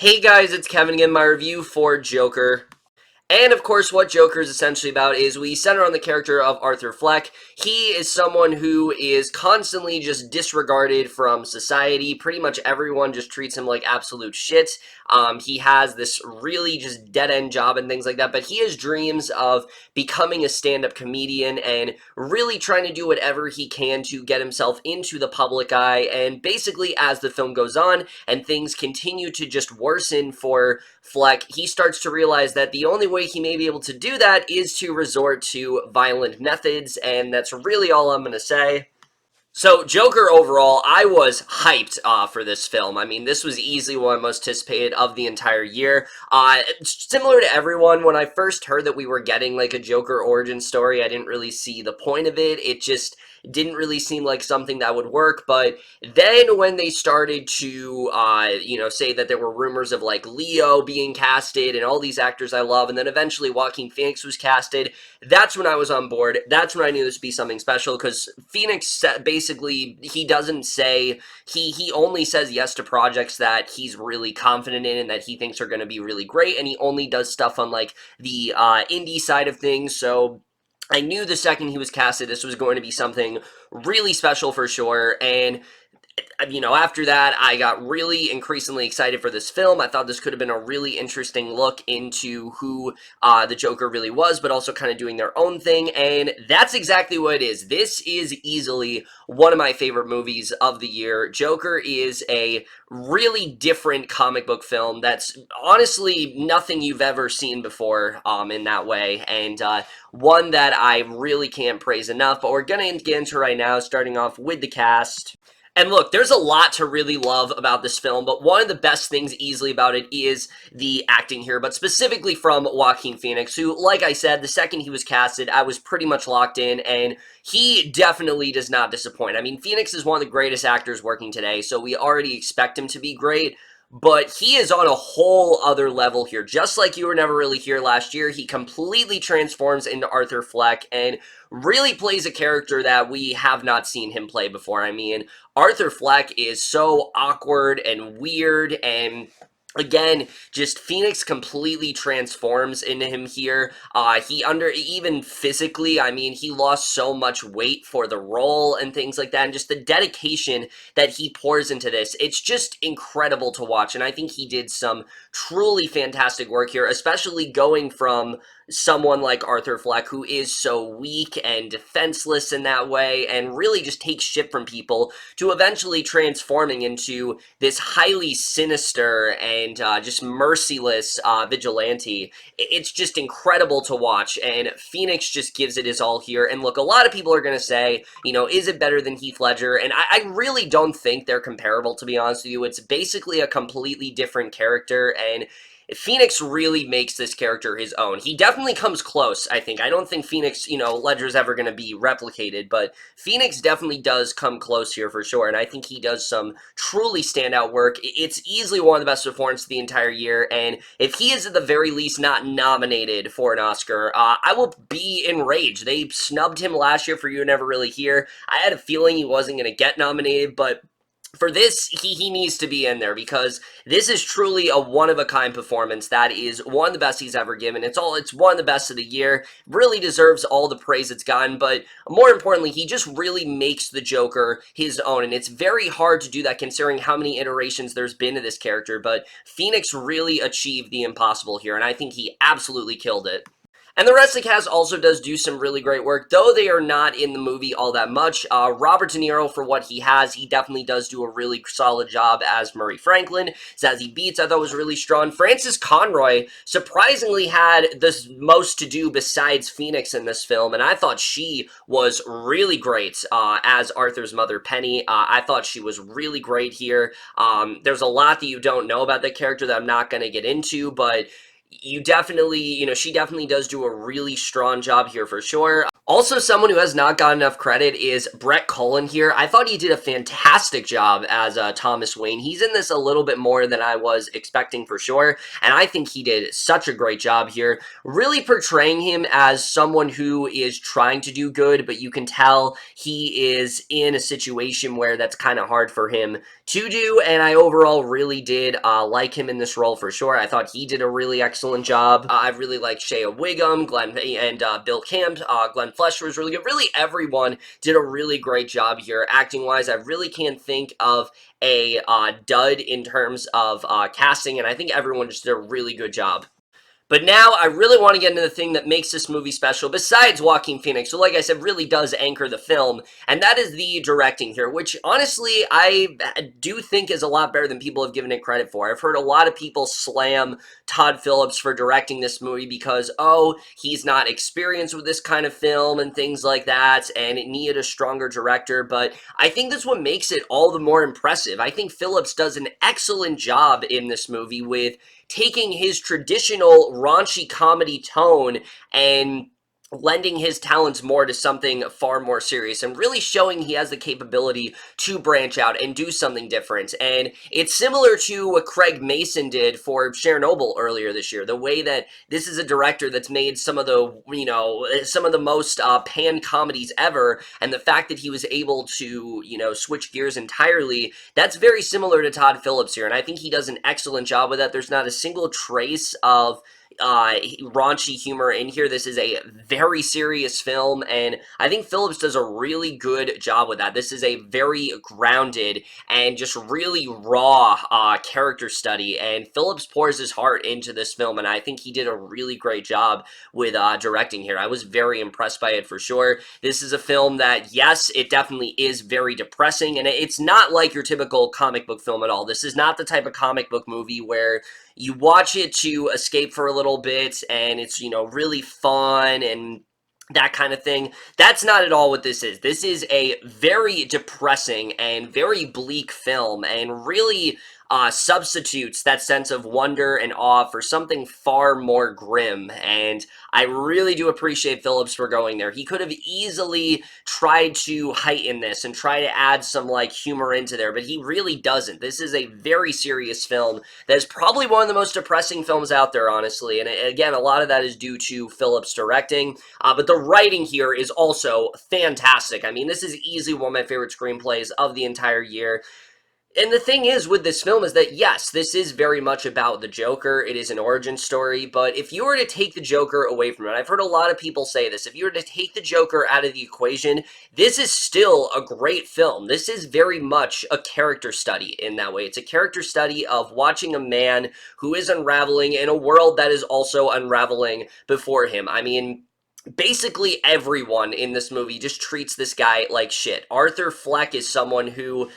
Hey guys, it's Kevin again, my review for Joker. And of course, what Joker is essentially about is we center on the character of Arthur Fleck. He is someone who is constantly just disregarded from society. Pretty much everyone just treats him like absolute shit. He has this really just dead-end job and things like that, but he has dreams of becoming a stand-up comedian and really trying to do whatever he can to get himself into the public eye. And basically, as the film goes on and things continue to just worsen for Fleck, he starts to realize that the only way he may be able to do that is to resort to violent methods, and that's really all I'm going to say. So, Joker overall, I was hyped for this film. I mean, this was easily one of the most anticipated of the entire year. Similar to everyone, when I first heard that we were getting like a Joker origin story, I didn't really see the point of it. It just didn't really seem like something that would work. But then when they started to, say that there were rumors of like Leo being casted and all these actors I love, and then eventually Joaquin Phoenix was casted, that's when I was on board. That's when I knew this would be something special, because Phoenix basically, he doesn't say, he only says yes to projects that he's really confident in and that he thinks are going to be really great, and he only does stuff on like the indie side of things. So I knew the second he was casted, this was going to be something really special for sure. And after that, I got really increasingly excited for this film. I thought this could have been a really interesting look into who the Joker really was, but also kind of doing their own thing, and that's exactly what it is. This is easily one of my favorite movies of the year. Joker is a really different comic book film that's honestly nothing you've ever seen before in that way, and one that I really can't praise enough, but we're going to get into right now, starting off with the cast. And look, there's a lot to really love about this film, but one of the best things easily about it is the acting here, but specifically from Joaquin Phoenix, who, like I said, the second he was casted, I was pretty much locked in, and he definitely does not disappoint. I mean, Phoenix is one of the greatest actors working today, so we already expect him to be great, but he is on a whole other level here. Just like You Were Never Really Here last year, he completely transforms into Arthur Fleck and really plays a character that we have not seen him play before. I mean, Arthur Fleck is so awkward and weird, and again, just Phoenix completely transforms into him here. Even physically, I mean, he lost so much weight for the role and things like that, and just the dedication that he pours into this, it's just incredible to watch, and I think he did some truly fantastic work here, especially going from someone like Arthur Fleck, who is so weak and defenseless in that way, and really just takes shit from people, to eventually transforming into this highly sinister and just merciless vigilante. It's just incredible to watch, and Phoenix just gives it his all here. And look, a lot of people are going to say, is it better than Heath Ledger? And I really don't think they're comparable, to be honest with you. It's basically a completely different character, and Phoenix really makes this character his own. He definitely comes close, I think. I don't think Phoenix, Ledger's ever going to be replicated, but Phoenix definitely does come close here for sure, and I think he does some truly standout work. It's easily one of the best performances of the entire year, and if he is at the very least not nominated for an Oscar, I will be enraged. They snubbed him last year for You Were Never Really Here. I had a feeling he wasn't going to get nominated, but for this, he needs to be in there, because this is truly a one-of-a-kind performance that is one of the best he's ever given. It's one of the best of the year. Really deserves all the praise it's gotten, but more importantly, he just really makes the Joker his own, and it's very hard to do that considering how many iterations there's been of this character, but Phoenix really achieved the impossible here, and I think he absolutely killed it. And the rest of the cast also does do some really great work, though they are not in the movie all that much. Robert De Niro, for what he has, he definitely does do a really solid job as Murray Franklin. Zazie Beetz, I thought, was really strong. Frances Conroy surprisingly had the most to do besides Phoenix in this film, and I thought she was really great as Arthur's mother, Penny. I thought she was really great here. There's a lot that you don't know about the character that I'm not going to get into, but she definitely does do a really strong job here for sure. Also, someone who has not got enough credit is Brett Cullen here. I thought he did a fantastic job as Thomas Wayne. He's in this a little bit more than I was expecting for sure, and I think he did such a great job here, really portraying him as someone who is trying to do good, but you can tell he is in a situation where that's kind of hard for him to do, and I overall really did like him in this role for sure. I thought he did a really excellent job. I really liked Shea Whigham, Glenn, and Bill Camp. Glenn Flesher was really good. Really, everyone did a really great job here. Acting-wise, I really can't think of a dud in terms of casting, and I think everyone just did a really good job. But now I really want to get into the thing that makes this movie special, besides Joaquin Phoenix, who, like I said, really does anchor the film, and that is the directing here, which honestly I do think is a lot better than people have given it credit for. I've heard a lot of people slam Todd Phillips for directing this movie because, oh, he's not experienced with this kind of film and things like that, and it needed a stronger director, but I think that's what makes it all the more impressive. I think Phillips does an excellent job in this movie with taking his traditional raunchy comedy tone and lending his talents more to something far more serious and really showing he has the capability to branch out and do something different. And it's similar to what Craig Mason did for Chernobyl earlier this year, the way that this is a director that's made some of the, some of the most pan comedies ever, and the fact that he was able to, switch gears entirely, that's very similar to Todd Phillips here, and I think he does an excellent job with that. There's not a single trace of raunchy humor in here. This is a very serious film, and I think Phillips does a really good job with that. This is a very grounded and just really raw character study, and Phillips pours his heart into this film, and I think he did a really great job with directing here. I was very impressed by it for sure. This is a film that, yes, it definitely is very depressing, and it's not like your typical comic book film at all. This is not the type of comic book movie where you watch it to escape for a little bit and it's, really fun and that kind of thing. That's not at all what this is. This is a very depressing and very bleak film, and really substitutes that sense of wonder and awe for something far more grim, and I really do appreciate Phillips for going there. He could have easily tried to heighten this and try to add some, humor into there, but he really doesn't. This is a very serious film that is probably one of the most depressing films out there, honestly, and again, a lot of that is due to Phillips directing, but the writing here is also fantastic. I mean, this is easily one of my favorite screenplays of the entire year. And the thing is with this film is that, yes, this is very much about the Joker. It is an origin story, but if you were to take the Joker away from it, I've heard a lot of people say this, if you were to take the Joker out of the equation, this is still a great film. This is very much a character study in that way. It's a character study of watching a man who is unraveling in a world that is also unraveling before him. I mean, basically everyone in this movie just treats this guy like shit. Arthur Fleck is someone who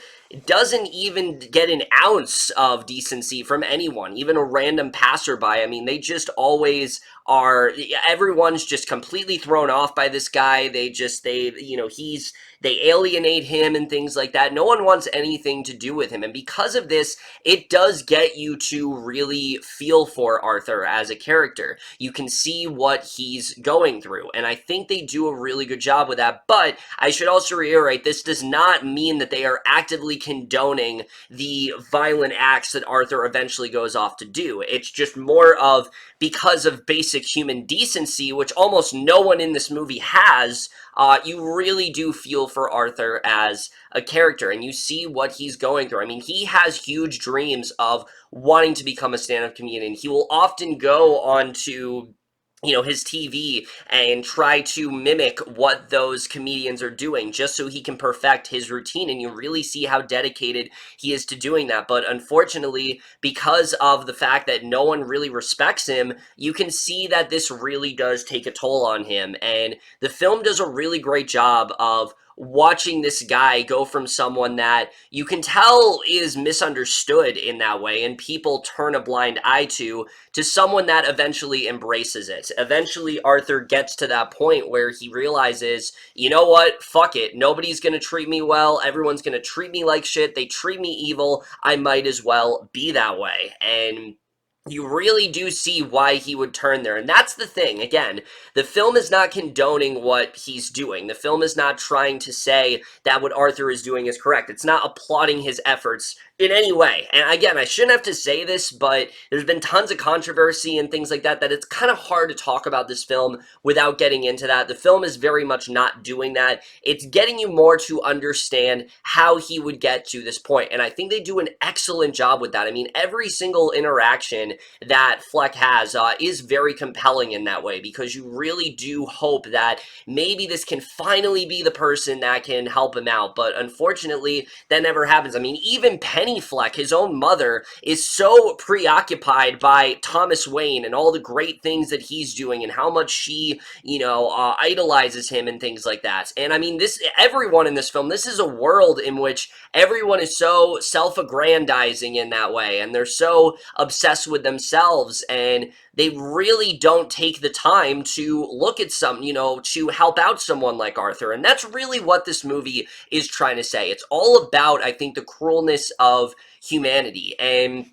doesn't even get an ounce of decency from anyone, even a random passerby. I mean, they just always are, everyone's just completely thrown off by this guy. They alienate him and things like that. No one wants anything to do with him. And because of this, it does get you to really feel for Arthur as a character. You can see what he's going through. And I think they do a really good job with that. But I should also reiterate, this does not mean that they are actively condoning the violent acts that Arthur eventually goes off to do. It's just more of, because of basic human decency, which almost no one in this movie has, you really do feel for Arthur as a character, and you see what he's going through. I mean, he has huge dreams of wanting to become a stand-up comedian. He will often go on to his TV and try to mimic what those comedians are doing just so he can perfect his routine, and you really see how dedicated he is to doing that. But unfortunately, because of the fact that no one really respects him, you can see that this really does take a toll on him, and the film does a really great job of watching this guy go from someone that you can tell is misunderstood in that way and people turn a blind eye to someone that eventually embraces it. Eventually, Arthur gets to that point where he realizes, you know what, fuck it, nobody's gonna treat me well, everyone's gonna treat me like shit, they treat me evil, I might as well be that way. And you really do see why he would turn there. And that's the thing. Again, the film is not condoning what he's doing. The film is not trying to say that what Arthur is doing is correct. It's not applauding his efforts in any way. And again, I shouldn't have to say this, but there's been tons of controversy and things like that, that it's kind of hard to talk about this film without getting into that. The film is very much not doing that. It's getting you more to understand how he would get to this point. And I think they do an excellent job with that. I mean, every single interaction that Fleck has is very compelling in that way, because you really do hope that maybe this can finally be the person that can help him out. But unfortunately, that never happens. I mean, even Penny Fleck, his own mother, is so preoccupied by Thomas Wayne and all the great things that he's doing and how much she, idolizes him and things like that. And I mean, everyone in this film, this is a world in which everyone is so self-aggrandizing in that way, and they're so obsessed with themselves, and they really don't take the time to look at to help out someone like Arthur. And that's really what this movie is trying to say. It's all about, I think, the cruelness of humanity. And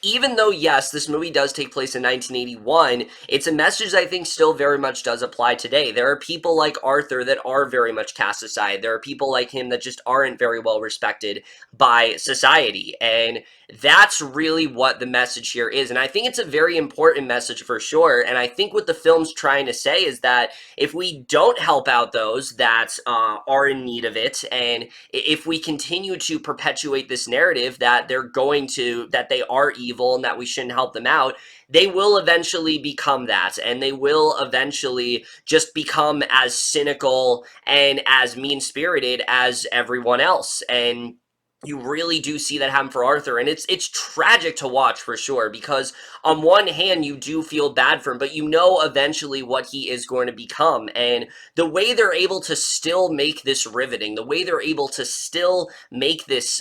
even though, yes, this movie does take place in 1981, it's a message I think still very much does apply today. There are people like Arthur that are very much cast aside. There are people like him that just aren't very well respected by society. And that's really what the message here is. And I think it's a very important message for sure. And I think what the film's trying to say is that if we don't help out those that are in need of it, and if we continue to perpetuate this narrative that that they are evil and that we shouldn't help them out, they will eventually become that, and they will eventually just become as cynical and as mean-spirited as everyone else. And you really do see that happen for Arthur, and it's tragic to watch for sure, because on one hand you do feel bad for him, but you know eventually what he is going to become. And the way they're able to still make this riveting, the way they're able to still make this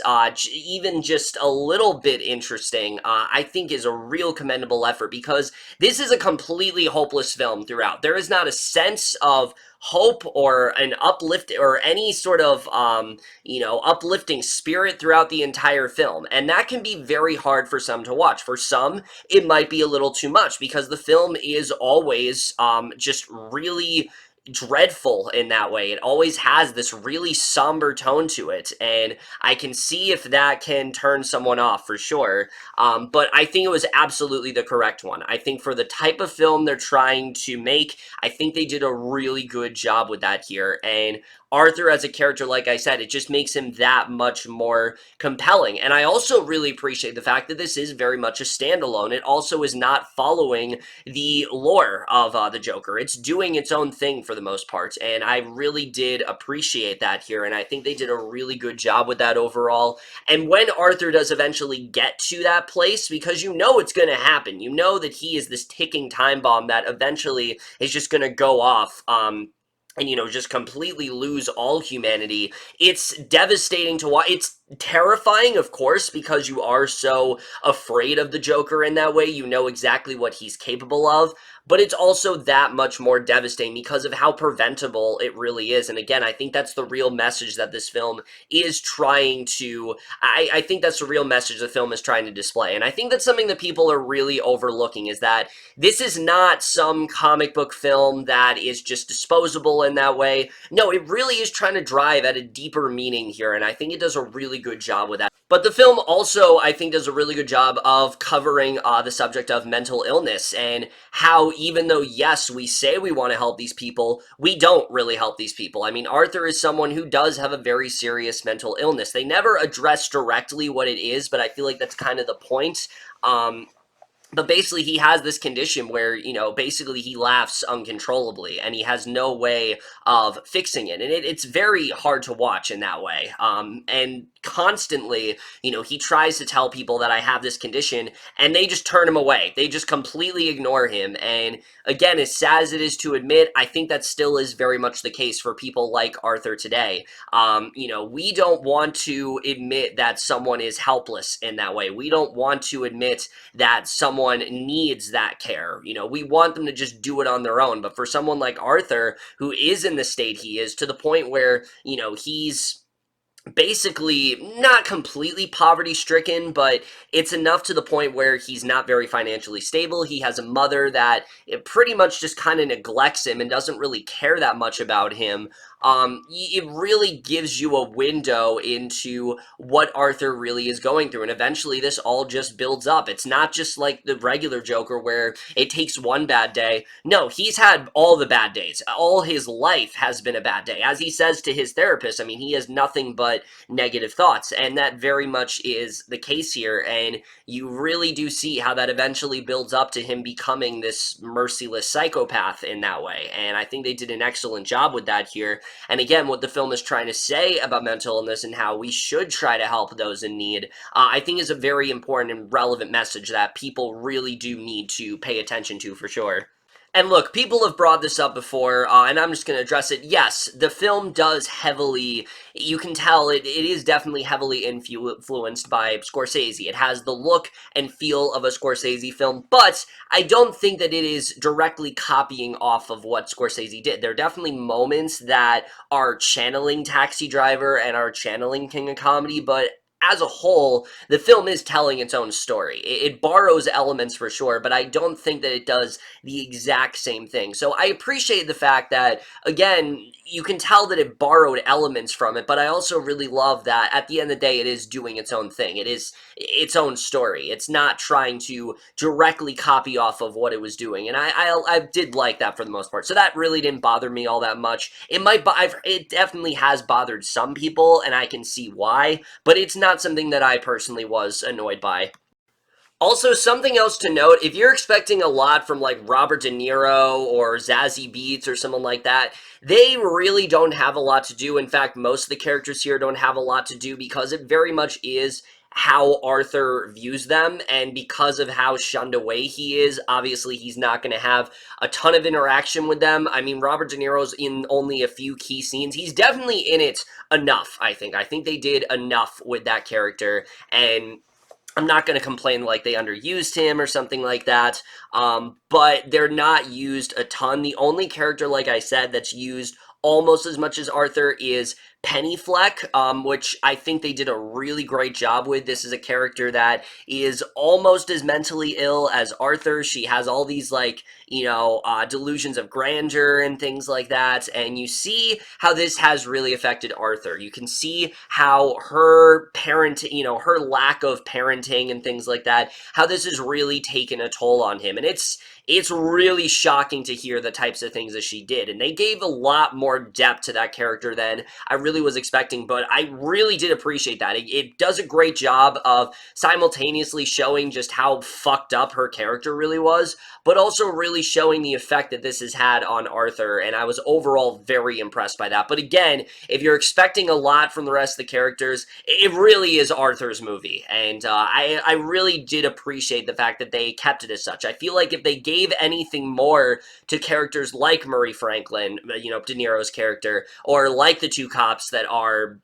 even just a little bit interesting, I think is a real commendable effort, because this is a completely hopeless film throughout. There is not a sense of hope or an uplift or any sort of uplifting spirit throughout the entire film. And that can be very hard for some to watch. For some, it might be a little too much, because the film is always just really dreadful in that way. It always has this really somber tone to it, and I can see if that can turn someone off for sure. But I think it was absolutely the correct one. I think for the type of film they're trying to make, I think they did a really good job with that here. And Arthur as a character, like I said, it just makes him that much more compelling. And I also really appreciate the fact that this is very much a standalone. It also is not following the lore of the Joker. It's doing its own thing for the most part, and I really did appreciate that here, and I think they did a really good job with that overall. And when Arthur does eventually get to that place, because you know it's going to happen, you know that he is this ticking time bomb that eventually is just going to go off, and, just completely lose all humanity. It's devastating to watch. It's terrifying, of course, because you are so afraid of the Joker in that way. You know exactly what he's capable of. But it's also that much more devastating because of how preventable it really is. And again, I think that's the real message that this film is trying to... I think that's the real message the film is trying to display. And I think that's something that people are really overlooking, is that this is not some comic book film that is just disposable in that way. No, it really is trying to drive at a deeper meaning here, and I think it does a really good job with that. But the film also, I think, does a really good job of covering the subject of mental illness, and how even though, yes, we say we want to help these people, we don't really help these people. I mean, Arthur is someone who does have a very serious mental illness. They never address directly what it is, but I feel like that's kind of the point. But basically, he has this condition where, basically he laughs uncontrollably, and he has no way of fixing it. And it's very hard to watch in that way. And constantly, he tries to tell people that I have this condition, and they just turn him away. They just completely ignore him. And again, as sad as it is to admit, I think that still is very much the case for people like Arthur today. We don't want to admit that someone is helpless in that way. We don't want to admit that someone needs that care. We want them to just do it on their own. But for someone like Arthur, who is in the state he is, to the point where, he's basically not completely poverty stricken, but it's enough to the point where he's not very financially stable. He has a mother that it pretty much just kind of neglects him and doesn't really care that much about him. It really gives you a window into what Arthur really is going through, and eventually this all just builds up. It's not just like the regular Joker where it takes one bad day. No, he's had all the bad days. All his life has been a bad day. As he says to his therapist, I mean, he has nothing but negative thoughts, and that very much is the case here, and you really do see how that eventually builds up to him becoming this merciless psychopath in that way, and I think they did an excellent job with that here. And again, what the film is trying to say about mental illness and how we should try to help those in need, I think is a very important and relevant message that people really do need to pay attention to for sure. And look, people have brought this up before, and I'm just going to address it. Yes, the film does heavily, you can tell it is definitely heavily influenced by Scorsese. It has the look and feel of a Scorsese film, but I don't think that it is directly copying off of what Scorsese did. There are definitely moments that are channeling Taxi Driver and are channeling King of Comedy, but as a whole, the film is telling its own story. It borrows elements for sure, but I don't think that it does the exact same thing. So I appreciate the fact that, again, you can tell that it borrowed elements from it, but I also really love that at the end of the day, it is doing its own thing. It is its own story. It's not trying to directly copy off of what it was doing, and I did like that for the most part. So that really didn't bother me all that much. It definitely has bothered some people, and I can see why, but it's not something that I personally was annoyed by. Also, something else to note, if you're expecting a lot from like Robert De Niro or Zazie Beetz or someone like that, they really don't have a lot to do. In fact, most of the characters here don't have a lot to do because it very much is how Arthur views them, and because of how shunned away he is, obviously he's not going to have a ton of interaction with them. I mean, Robert De Niro's in only a few key scenes. He's definitely in it enough, I think. I think they did enough with that character, and I'm not going to complain like they underused him or something like that, but they're not used a ton. The only character, like I said, that's used almost as much as Arthur is Penny Fleck, which I think they did a really great job with. This is a character that is almost as mentally ill as Arthur. She has all these, like, delusions of grandeur and things like that, and you see how this has really affected Arthur. You can see how her her lack of parenting and things like that, how this has really taken a toll on him, and it's really shocking to hear the types of things that she did, and they gave a lot more depth to that character than I really was expecting, but I really did appreciate that. It does a great job of simultaneously showing just how fucked up her character really was, but also really showing the effect that this has had on Arthur, and I was overall very impressed by that. But again, if you're expecting a lot from the rest of the characters, it really is Arthur's movie, and I really did appreciate the fact that they kept it as such. I feel like if they gave anything more to characters like Murray Franklin, De Niro's character, or like the two cops that are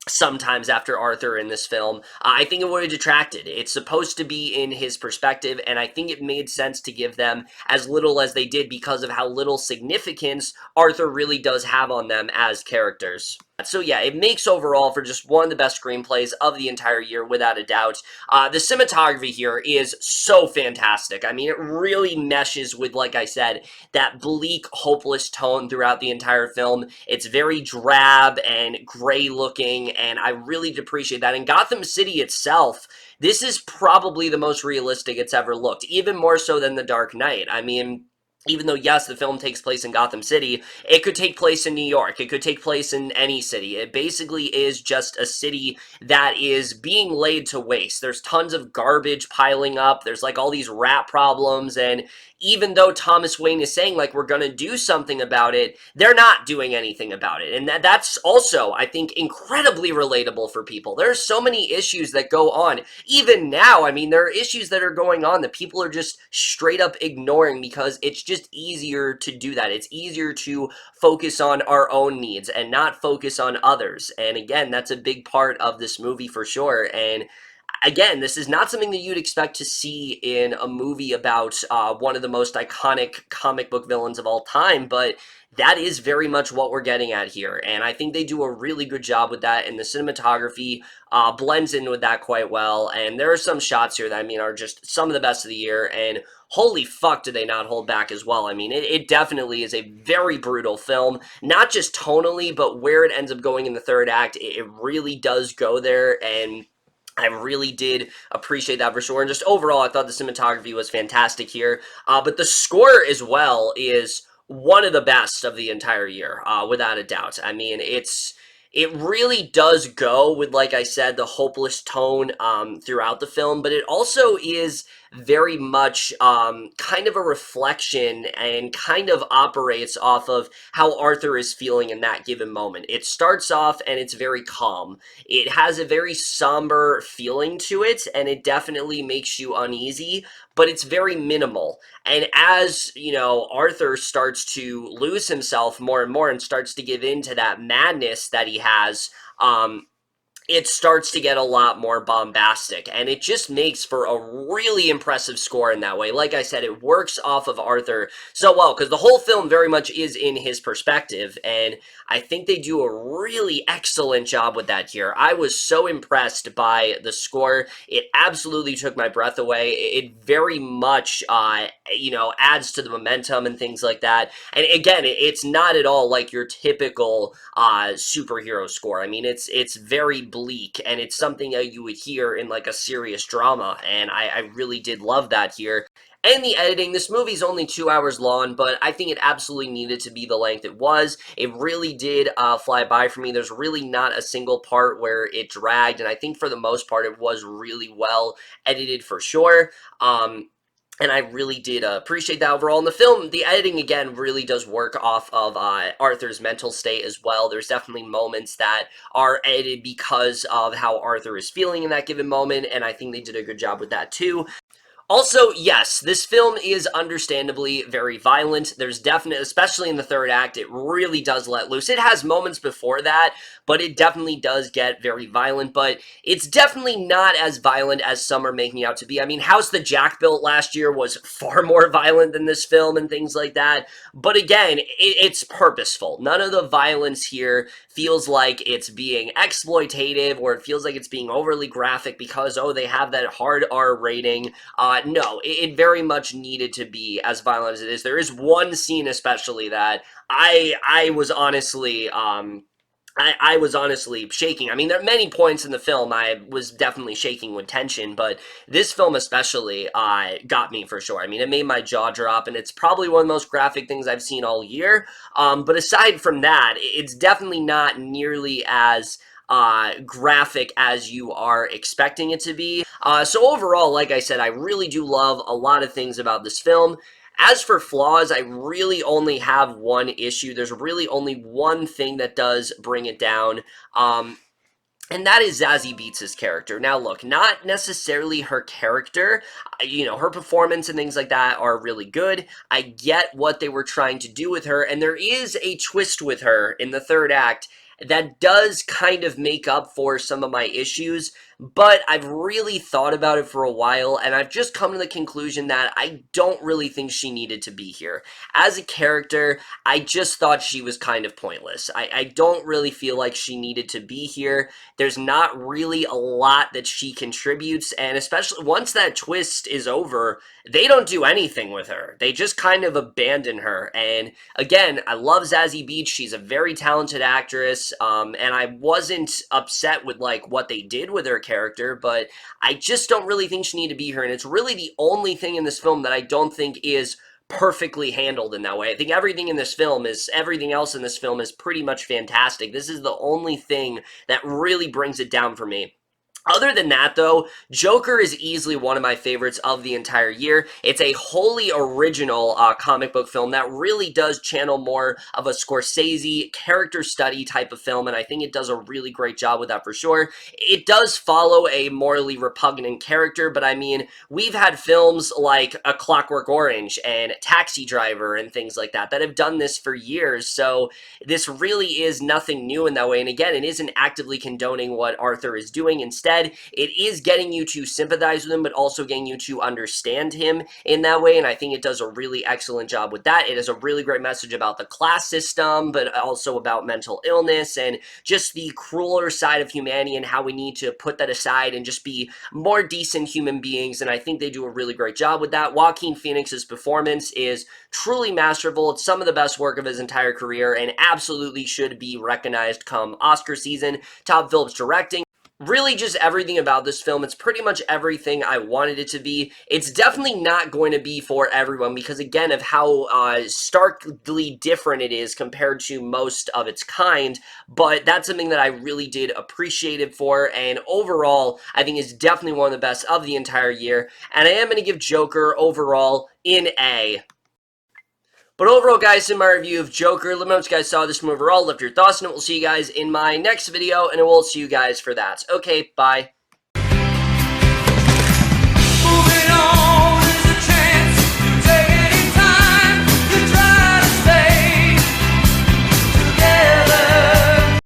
sometimes after Arthur in this film, I think it would have detracted. It's supposed to be in his perspective, and I think it made sense to give them as little as they did because of how little significance Arthur really does have on them as characters. So yeah, it makes overall for just one of the best screenplays of the entire year, without a doubt. The cinematography here is so fantastic. I mean, it really meshes with, like I said, that bleak, hopeless tone throughout the entire film. It's very drab and gray looking, and I really appreciate that. And Gotham City itself, this is probably the most realistic it's ever looked, even more so than The Dark Knight. I mean, even though, yes, the film takes place in Gotham City, it could take place in New York. It could take place in any city. It basically is just a city that is being laid to waste. There's tons of garbage piling up. There's like all these rat problems, and even though Thomas Wayne is saying like we're going to do something about it, they're not doing anything about it. And that's also, I think, incredibly relatable for people. There are so many issues that go on. Even now, I mean, there are issues that are going on that people are just straight up ignoring because it's just easier to do that. It's easier to focus on our own needs and not focus on others. And again, that's a big part of this movie for sure. And again, this is not something that you'd expect to see in a movie about one of the most iconic comic book villains of all time, but that is very much what we're getting at here. And I think they do a really good job with that, and the cinematography blends in with that quite well. And there are some shots here that, I mean, are just some of the best of the year, and holy fuck did they not hold back as well. I mean, it definitely is a very brutal film, not just tonally, but where it ends up going in the third act, it really does go there, and I really did appreciate that for sure. And just overall, I thought the cinematography was fantastic here. But the score as well is one of the best of the entire year, without a doubt. I mean, it really does go with, like I said, the hopeless tone throughout the film, but it also is very much kind of a reflection and kind of operates off of how Arthur is feeling in that given moment. It starts off and it's very calm. It has a very somber feeling to it, and it definitely makes you uneasy, but it's very minimal. And as, you know, Arthur starts to lose himself more and more and starts to give in to that madness that he has, it starts to get a lot more bombastic, and it just makes for a really impressive score in that way. Like I said, it works off of Arthur so well, because the whole film very much is in his perspective, and I think they do a really excellent job with that here. I was so impressed by the score. It absolutely took my breath away. It very much, you know, adds to the momentum and things like that. And again, it's not at all like your typical superhero score. I mean, it's very bleak, and it's something that you would hear in like a serious drama, and I really did love that here. And the editing, this movie's only 2 hours long, but I think it absolutely needed to be the length it was. It really did fly by for me. There's really not a single part where it dragged, and I think for the most part it was really well edited for sure. And I really did appreciate that overall. In the film, the editing, again, really does work off of Arthur's mental state as well. There's definitely moments that are edited because of how Arthur is feeling in that given moment, and I think they did a good job with that too. Also, yes, this film is understandably very violent. There's definitely, especially in the third act, it really does let loose. It has moments before that, but it definitely does get very violent, but it's definitely not as violent as some are making out to be. I mean, House the Jack built last year was far more violent than this film and things like that, but again, it's purposeful. None of the violence here feels like it's being exploitative, or it feels like it's being overly graphic because, oh, they have that hard R rating. No, it very much needed to be as violent as it is. There is one scene especially that I was honestly I was honestly shaking. I mean, there are many points in the film I was definitely shaking with tension, but this film especially got me for sure. I mean, it made my jaw drop, and it's probably one of the most graphic things I've seen all year. But aside from that, it's definitely not nearly as graphic as you are expecting it to be. So overall, like I said, I really do love a lot of things about this film. As for flaws, I really only have one issue. There's really only one thing that does bring it down. And that is Zazie Beetz' character. Now, look, not necessarily her character. You know, her performance and things like that are really good. I get what they were trying to do with her, and there is a twist with her in the third act that does kind of make up for some of my issues, but I've really thought about it for a while, and I've just come to the conclusion that I don't really think she needed to be here. As a character, I just thought she was kind of pointless. I don't really feel like she needed to be here. There's not really a lot that she contributes, and especially once that twist is over, they don't do anything with her. They just kind of abandon her, and again, I love Zazie Beetz. She's a very talented actress, and I wasn't upset with, like, what they did with her character, but I just don't really think she needed to be here, and it's really the only thing in this film that I don't think is perfectly handled in that way. I think everything else in this film is pretty much fantastic. This is the only thing that really brings it down for me. Other than that, though, Joker is easily one of my favorites of the entire year. It's a wholly original comic book film that really does channel more of a Scorsese character study type of film, and I think it does a really great job with that for sure. It does follow a morally repugnant character, but I mean, we've had films like A Clockwork Orange and Taxi Driver and things like that that have done this for years, so this really is nothing new in that way, and again, it isn't actively condoning what Arthur is doing. Instead, said, it is getting you to sympathize with him, but also getting you to understand him in that way, and I think it does a really excellent job with that. It has a really great message about the class system, but also about mental illness and just the crueler side of humanity and how we need to put that aside and just be more decent human beings, and I think they do a really great job with that. Joaquin Phoenix's performance is truly masterful. It's some of the best work of his entire career and absolutely should be recognized come Oscar season. Todd Phillips directing. Really just everything about this film. It's pretty much everything I wanted it to be. It's definitely not going to be for everyone because, again, of how starkly different it is compared to most of its kind, but that's something that I really did appreciate it for, and overall, I think it's definitely one of the best of the entire year, and I am going to give Joker overall an A. But overall, guys, in my review of Joker, let me know what you guys saw of this movie overall. Left your thoughts, and we'll see you guys in my next video, and I will see you guys for that. Okay, bye.